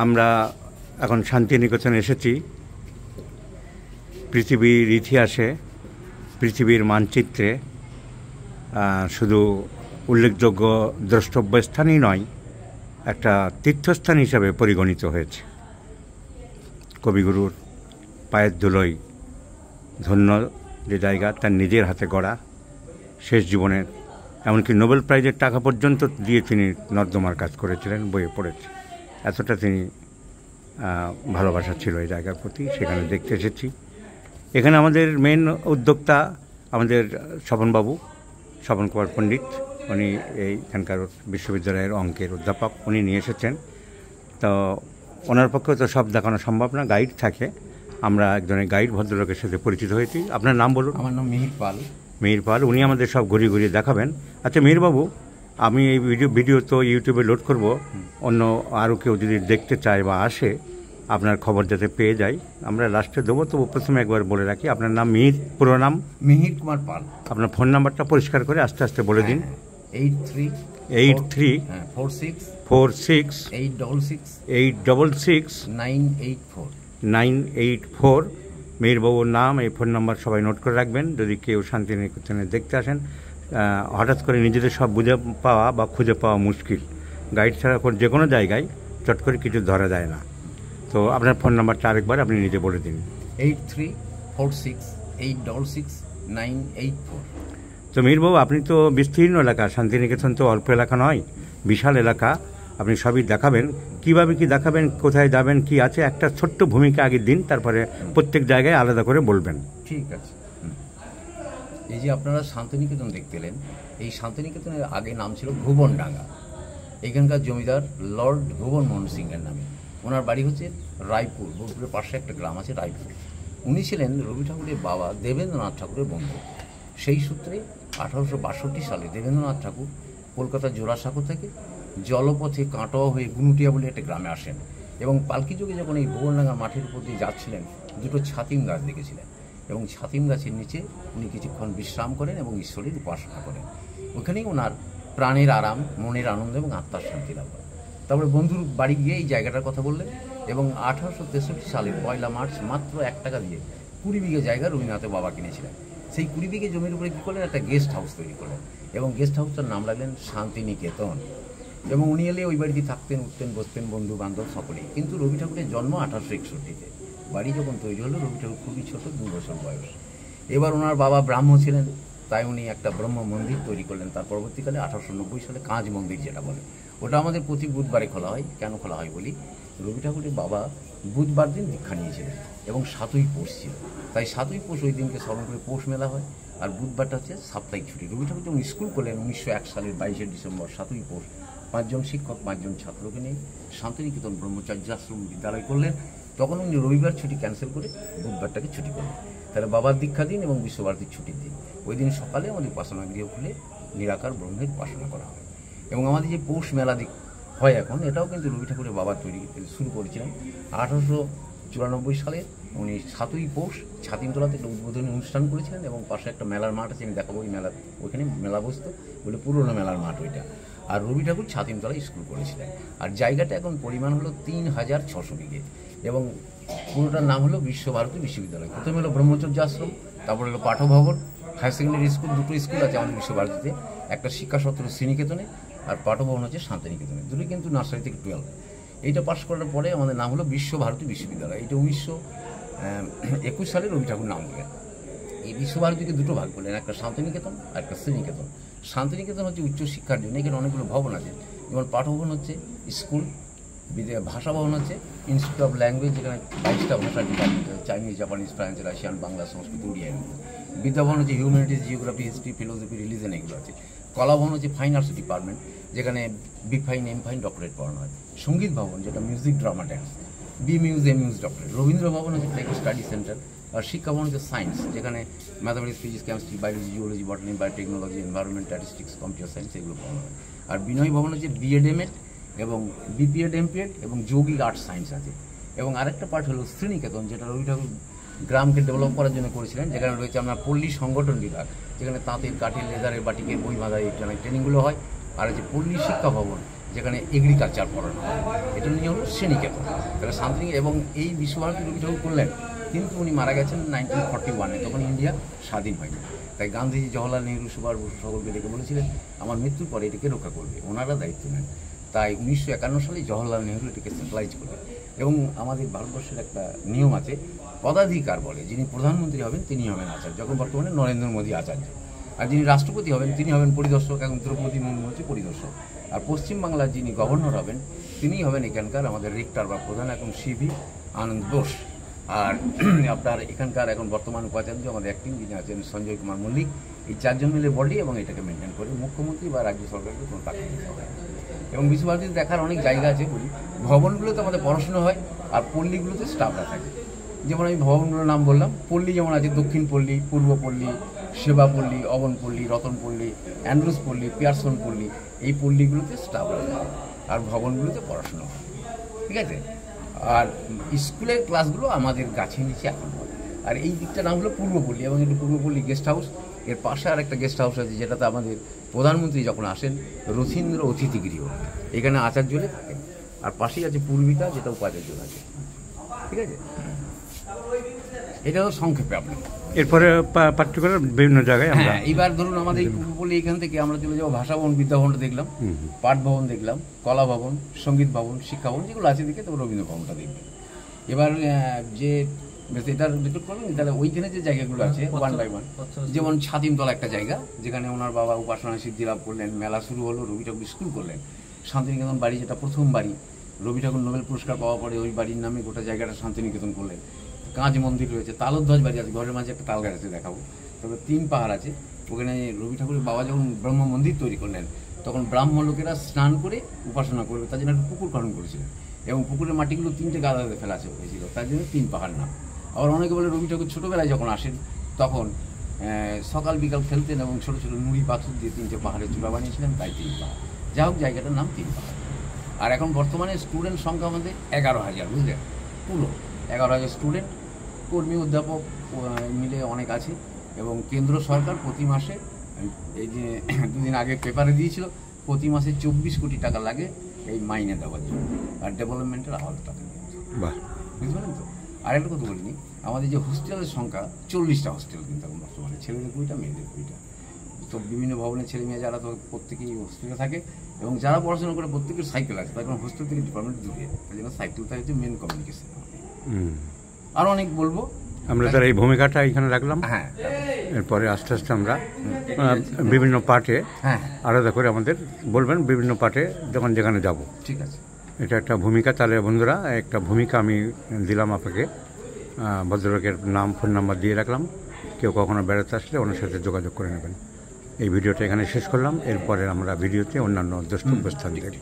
আমরা এখন শান্তিনিকেতনে এসেছি। পৃথিবীর ইতিহাসে, পৃথিবীর মানচিত্রে শুধু উল্লেখযোগ্য দ্রষ্টব্য স্থানই নয়, একটা তীর্থস্থান হিসাবে পরিগণিত হয়েছে। কবিগুরুর পায়ের ধুলোয় ধন্য যে জায়গা, তার নিজের হাতে গড়া, শেষ জীবনের এমনকি নোবেল প্রাইজের টাকা পর্যন্ত দিয়ে তিনি নর্দমার কাজ করেছিলেন, বইয়ে পড়েছে। এতটা তিনি ভালোবাসা ছিল এই জায়গার প্রতি, সেখানে দেখতে এসেছি। এখানে আমাদের মেন উদ্যোক্তা আমাদের স্বপনবাবু, স্বপন কুমার পণ্ডিত, উনি এইখানকার বিশ্ববিদ্যালয়ের অঙ্কের অধ্যাপক, উনি নিয়ে এসেছেন। তো ওনার পক্ষে তো সব দেখানো সম্ভব না, গাইড থাকে। আমরা একজনের গাইড ভদ্রলোকের সাথে পরিচিত হয়েছি। আপনার নাম বলুন। আমার নাম মিহির পাল। মিহির পাল, উনি আমাদের সব ঘুরিয়ে ঘুরিয়ে দেখাবেন। আচ্ছা মিহিরবাবু, আমি এই ভিডিও তো ইউটিউবে লোড করব, অন্য আরও কেউ যদি দেখতে চায় বা আসে, আপনার খবর যাতে পেয়ে যায়। আমরা লাস্টে দেবো, তবু প্রথমে একবার বলে রাখি, আপনার নাম মিহির, পুরো নাম? মিহির কুমার পাল। আপনার ফোন নাম্বারটা পরিষ্কার করে আস্তে আস্তে বলে দিন। 834686 মিহিরবাবুর নাম, এই ফোন নাম্বার সবাই নোট করে রাখবেন। যদি কেউ শান্তিনিকেতনে দেখতে আসেন, হঠাৎ করে নিজেদের সব বুঝে পাওয়া বা খুঁজে পাওয়া মুশকিল, গাইড ছাড়া যে কোনো জায়গায় চট করে কিছু ধরা যায় না। তো আপনার ফোন নাম্বারটা আরেকবার আপনি নিজে বলে দিন। 834686 984। তো মিহিরবাবু, আপনি তো বিস্তীর্ণ এলাকা, শান্তিনিকেতন তো অল্প এলাকা নয়, বিশাল এলাকা। আপনি সবই দেখাবেন। কিভাবে কি দেখাবেন, কোথায় যাবেন, কি আছে, একটা ছোট্ট ভূমিকা আগে দিন, তারপরে প্রত্যেক জায়গায় আলাদা করে বলবেন। ঠিক আছে। এই যে আপনারা শান্তিনিকেতন দেখতে এলেন, এই শান্তিনিকেতনের আগে নাম ছিল ভুবনডাঙ্গা। এখানকার জমিদার লর্ড ভুবন মোহন সিংয়ের নামে। ওনার বাড়ি হচ্ছে রায়পুর, বোলপুরের পাশে একটা গ্রাম আছে রায়পুর। উনি ছিলেন রবি ঠাকুরের বাবা দেবেন্দ্রনাথ ঠাকুরের বন্ধু। সেই সূত্রে 1862 সালে দেবেন্দ্রনাথ ঠাকুর কলকাতার জোড়াসাঁকো থেকে জলপথে কাটোয়া হয়ে গুনুটিয়া বলে একটা গ্রামে আসেন, এবং পালকি যোগে যখন এই ভুবনডাঙ্গা মাঠের উপর দিয়ে যাচ্ছিলেন, দুটো ছাতিম গাছ দেখেছিলেন, এবং ছাতিম গাছের নিচে উনি কিছুক্ষণ বিশ্রাম করেন এবং ঈশ্বরের উপাসনা করেন। ওখানেই ওনার প্রাণের আরাম, মনের আনন্দ এবং আত্মার শান্তি লাভ হয়। তারপরে বন্ধুর বাড়ি গিয়ে এই জায়গাটার কথা বললেন, এবং 1863 সালের 1 মার্চ মাত্র 1 টাকা দিয়ে 20 বিঘে জায়গা রবীন্দ্রনাথের বাবা কিনেছিলেন। সেই 20 বিঘে জমির উপরে কী করলেন, একটা গেস্ট হাউস তৈরি করলেন, এবং গেস্ট হাউসটার নাম রাখলেন শান্তিনিকেতন। এবং উনি এলে ওই বাড়িতে থাকতেন, উঠতেন, বসতেন, বন্ধু বান্ধব সকলেই। কিন্তু রবি ঠাকুরের জন্ম 1861-তে। বাড়ি যখন তৈরি হলো, রবি ঠাকুর খুবই ছোট, 2 বছর বয়স। এবার ওনার বাবা ব্রাহ্ম ছিলেন, তাই উনি একটা ব্রহ্ম মন্দির তৈরি করলেন। তার পরবর্তীকালে 1890 সালে কাঁচ মন্দির যেটা বলে, ওটা আমাদের প্রতি বুধবারে খোলা হয়। কেন খোলা হয় বলি, রবি ঠাকুরের বাবা বুধবার দিন দীক্ষা নিয়েছিলেন, এবং 7ই পৌষ ছিল, তাই 7ই পৌষ ওই দিনকে স্মরণ করে পৌষ মেলা হয়। আর বুধবারটা হচ্ছে সাপ্তাহিক ছুটি। রবি ঠাকুর যখন স্কুল করলেন 1901 সালের 22শে ডিসেম্বর, 7ই পৌষ, 5 জন শিক্ষক, 5 জন ছাত্রকে নিয়ে শান্তিনিকেতন ব্রহ্মচর্যাশ্রম বিদ্যালয় করলেন। তখন উনি রবিবার ছুটি ক্যান্সেল করে বুধবারটাকে ছুটি করলেন। তাহলে বাবার দীক্ষা দিন এবং বিশ্বভারতীর ছুটির দিন, ওই দিন সকালে আমাদের উপাসনা গৃহ খুলে নিরাকার ব্রহ্মের উপাসনা করা হয়। এবং আমাদের যে পৌষ মেলা হয় এখন, এটাও কিন্তু রবি ঠাকুরের বাবা তৈরি শুরু করেছিলেন 1894 সালে। উনি 7ই পৌষ ছাতিমতলাতে একটা উদ্বোধনী অনুষ্ঠান করেছিলেন, এবং পাশে একটা মেলার মাঠ আছে, আমি দেখাবো ওই মেলা, ওইখানে মেলা বসতো বলে পুরোনো মেলার মাঠ ওইটা। আর রবি ঠাকুর ছাতিমতলায় স্কুল করেছিলেন। আর জায়গাটা এখন পরিমাণ হলো 3600 বিঘে, এবং পুরোটার নাম হলো বিশ্বভারতী বিশ্ববিদ্যালয়। প্রথমে হলো ব্রহ্মচর্য আশ্রম, তারপর হলো Patha Bhavan, higher secondary school, 2টো school আছে আমাদের বিশ্বভারতীতে, একটা শিক্ষাসত্র শ্রীনিকেতনে, আর পাঠভবন হচ্ছে শান্তিনিকেতনে, দুটোই কিন্তু নার্সারি থেকে 12। এইটা পাশ করার পরে আমাদের নাম হলো বিশ্বভারতী বিশ্ববিদ্যালয়। এইটা 1921 সালে রবি ঠাকুর নাম দিলেন। এই বিশ্বভারতীকে 2টো ভাগ করলেন, একটা শান্তিনিকেতন আর একটা শ্রীনিকেতন। শান্তিনিকেতন হচ্ছে উচ্চশিক্ষার জন্য, এখানে অনেকগুলো ভবন আছে, যেমন পাঠভবন হচ্ছে স্কুল, ভাষা ভবন হচ্ছে ইনস্টিটিউট অফ ল্যাঙ্গুয়েজ, যেখানে 22টা ভাষা ডিপার্টমেন্ট আছে, Chinese, Japanese, French, Russian, Bangla, Sanskrit, Oriya. Vidya Bhavana হচ্ছে humanities, geography, history, philosophy, religion, এগুলো আছে। কলাভবন হচ্ছে ফাইন আর্টস ডিপার্টমেন্ট, যেখানে B.Fine, M.Fine, ডক্টরেট পড়ানো হয়। সঙ্গীত ভবন, যেটা music, drama, dance, B.Mus, M.Mus, doctorate. Rabindra ভবন হচ্ছে টেক স্টাডি সেন্টার। আর শিক্ষা ভবন হচ্ছে সায়েন্স, যেখানে mathematics, physics, chemistry, biology, geology, বটানি, biotechnology, environment, statistics, computer science, এগুলো পড়ানো হয়। আর বিনয় ভবন হচ্ছে B.Ed, M.Ed এবং B.Ped, M.Ped এবং যৌগিক আর্টস সায়েন্স আছে। এবং আরেকটা পার্ট হলো শ্রীনিকেতন, যেটা রবি ঠাকুর গ্রামকে ডেভেলপ করার জন্য করেছিলেন, যেখানে রয়েছে আপনার পল্লী সংগঠন বিভাগ, যেখানে তাঁতের, কাঠের, লেদারের, বাটিকের, বই বাঁধার এই ট্রেনিংগুলো হয়। আর হচ্ছে পল্লী শিক্ষা ভবন, যেখানে এগ্রিকালচার পড়ানো হয়, এটা নিয়ে হলো শ্রেণীকেতন। তাহলে শান্তিনিকেতন, এবং এই বিশ্বভারতী রবি ঠাকুর করলেন, কিন্তু উনি মারা গেছেন 1941-এ, তখন ইন্ডিয়া স্বাধীন হয়নি। তাই গান্ধীজি, জওহরলাল নেহরু, সুভাষ বসু সকলকে ডেকে বলেছিলেন আমার মৃত্যুর পরে এটাকে রক্ষা করবে, ওনারা দায়িত্ব নেন। তাই 1951 সালে জওহরলাল নেহরু এটাকে সেন্ট্রালাইজ করলেন। এবং আমাদের ভারতবর্ষের একটা নিয়ম আছে, পদাধিকার বলে, যিনি প্রধানমন্ত্রী হবেন তিনি হবেন আচার্য, যখন বর্তমানে নরেন্দ্র মোদী আচার্য। আর যিনি রাষ্ট্রপতি হবেন তিনি হবেন পরিদর্শক, এখন দ্রৌপদী মুর্মু হচ্ছে পরিদর্শক। আর পশ্চিমবাংলার যিনি গভর্নর হবেন তিনি হবেন এখানকার আমাদের রেক্টর বা প্রধান, এখন সিভি আনন্দ বোস। আর আপনার এখানকার এখন বর্তমান উপাচার্য আমাদের অ্যাক্টিং যিনি আছেন সঞ্জয় কুমার মল্লিক। এই চারজন মিলে বডি এবং এটাকে মেনটেন করে মুখ্যমন্ত্রী বা রাজ্য সরকারকে কোনো টাকা দিতে হবে না। এবং বিশ্বভারতীতে দেখার অনেক জায়গা আছে, বলি ভবনগুলোতে আমাদের পড়াশোনা হয়, আর পল্লীগুলোতে স্টাফরা থাকে। যেমন আমি ভবনগুলোর নাম বললাম, পল্লী যেমন আছে দক্ষিণ পল্লী, পূর্ব পল্লী, সেবা পল্লী, অবন পল্লী, রতন পল্লী, অ্যান্ড্রুস পল্লী, পিয়ারসন পল্লী, এই পল্লীগুলোতে স্টাফরা থাকে আর ভবনগুলোতে পড়াশোনা হয়, ঠিক আছে। আর স্কুলের ক্লাসগুলো আমাদের গাছের নিচে এখন হয়। আর এই দিকটার নাম হলো পূর্বপল্লী, এবং এটা পূর্বপল্লী গেস্ট হাউস। এর পাশে আর একটা গেস্ট হাউস আছে, যেটাতে আমাদের প্রধানমন্ত্রী যখন আসেন রথীন্দ্র অতিথি গৃহ, এখানে আচার্যরা থাকেন। আর পাশেই আছে পূর্বিতা, যেটা উপাচার্য আছে, ঠিক আছে। এটা হলো সংক্ষেপে আপনার। এরপরে পার্টিকুলার বিভিন্ন জায়গায় আমরা হ্যাঁ, এইবার ধরুন আমাদের এই পূর্বপল্লী, এখান থেকে আমরা চলে যাবো ভাষা ভবন, বিদ্যা ভবনটা দেখলাম, পাঠ ভবন দেখলাম, কলা ভবন, সঙ্গীত ভবন, শিক্ষা ভবন, যেগুলো আছে দেখে, তবে রবীন্দ্র ভবনটা দেখবেন। এবার যে এটা রেকর্ড করবেন, তাহলে ওইখানে যে জায়গাগুলো আছে ওয়ান বাই ওয়ান, যেমন ছাতিমতলা একটা জায়গা, যেখানে ওনার বাবা উপাসনা সিদ্ধি লাভ করলেন, মেলা শুরু হলো, রবি ঠাকুর স্কুল করলেন। শান্তিনিকেতন বাড়ি, যেটা প্রথম বাড়ি, রবি ঠাকুর নোবেল পুরস্কার পাওয়ার পরে ওই বাড়ির নামে গোটা জায়গাটা শান্তিনিকেতন করলেন। কাঁচ মন্দির রয়েছে, তালধ্বজ বাড়ি আছে, ঘরের মাঝে একটা তাল গাছ আছে দেখাবো। তবে 3 পাহাড় আছে, ওখানে রবি ঠাকুরের বাবা যখন ব্রহ্ম মন্দির তৈরি করলেন, তখন ব্রাহ্ম লোকেরা স্নান করে উপাসনা করবে, তার জন্য একটা পুকুর খনন করেছিলেন, এবং পুকুরের মাটিগুলো 3টে গাদাতে ফেলা হয়েছিল, তার জন্য 3 পাহাড় নাম। আবার অনেকে বলে রবি ঠাকুর ছোটোবেলায় যখন আসেন তখন সকাল বিকাল খেলতেন, এবং ছোটো ছোটো নুড়ি পাথর দিয়ে 3টে পাহাড়ের চূড়া বানিয়েছিলেন, তাই 3 পাহাড়। যা হোক, জায়গাটার নাম 3 পাহাড়। আর এখন বর্তমানে স্টুডেন্ট সংখ্যা আমাদের 11,000, বুঝলেন, পুরো 11,000 স্টুডেন্ট, কর্মী অধ্যাপক মিলে অনেক আছে। এবং কেন্দ্র সরকার প্রতি মাসে, এই যে 2 দিন আগে পেপারে দিয়েছিল, প্রতি মাসে 24 কোটি টাকা লাগে এই মাইনে দেওয়ার জন্য, আর ডেভেলপমেন্টের আলাদা টাকা দেওয়ার জন্য। বাহ, বুঝতে পারলেন তো। আর একটা কথা বলিনি, আমাদের যে হোস্টেলের সংখ্যা 40টা হোস্টেল কিন্তু এখন বর্তমানে, ছেলেদের 20টা, মেয়েদের 20টা। তো বিভিন্ন ভবনের ছেলে মেয়ে যারা, তো প্রত্যেকেই হোস্টেলে থাকে, এবং যারা পড়াশোনা করে প্রত্যেকের সাইকেল আছে, তার কারণ হোস্টেল থেকে ডিপার্টমেন্ট দূরে, তাই জন্য সাইকেলটা হচ্ছে মেন কমিউনিকেশন। আর অনেক বলবো, আমরা তার এই ভূমিকাটা এখানে রাখলাম। হ্যাঁ, এরপরে আস্তে আস্তে আমরা বিভিন্ন পার্টে হ্যাঁ, আলাদা করে আমাদের বলবেন, বিভিন্ন পার্টে যখন যেখানে যাব। ঠিক আছে। এটা একটা ভূমিকা। তাহলে বন্ধুরা, একটা ভূমিকা আমি দিলাম আপনাকে, ভদ্রলোকের নাম, ফোন নাম্বার দিয়ে রাখলাম। কেউ কখনো বেড়াতে আসলে ওনার সাথে যোগাযোগ করে নেবেন। এই ভিডিওটা এখানে শেষ করলাম। এরপরে আমরা ভিডিওতে অন্যান্য দ্রষ্টব্য স্থান দেখব।